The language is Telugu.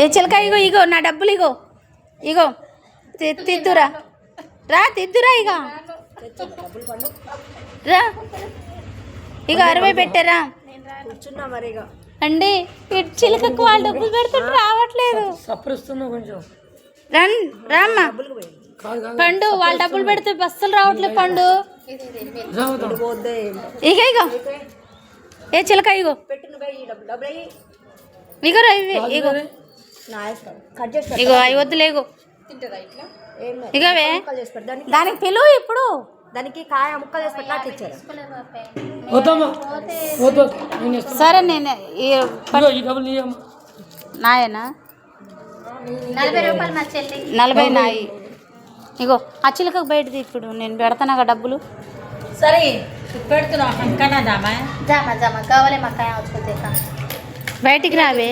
ఏ చిలక ఇగో ఇగో నా డబ్బులు ఇగో ఇగో తిద్దురా రా తిద్దురా ఇక రా ఇక 60 పెట్టారా అండి చిలకకు వాళ్ళు డబ్బులు పెడుతుంటే రావట్లేదు రామ్మా పండు వాళ్ళ డబ్బులు పెడితే బస్సులు రావట్లేదు పండు ఇక ఇగో ఏ చిలక ఇగో ఇగో ఇగో ఇగో అవి వద్దులేగో ఇగవే దానికి పిలువు ఇప్పుడు దానికి కాయ ముక్కలు చేసి పెట్టినట్టు ఇచ్చారు. సరే నేను నాయనా 40 రూపాయలు మా చెల్లి 40 నాయి ఇగో ఆ చిలకకు బయటది ఇప్పుడు నేను పెడతాను డబ్బులు సరే పెడుతున్నా జామా జామా కావాలి మా కాయ వచ్చి బయటికి రావే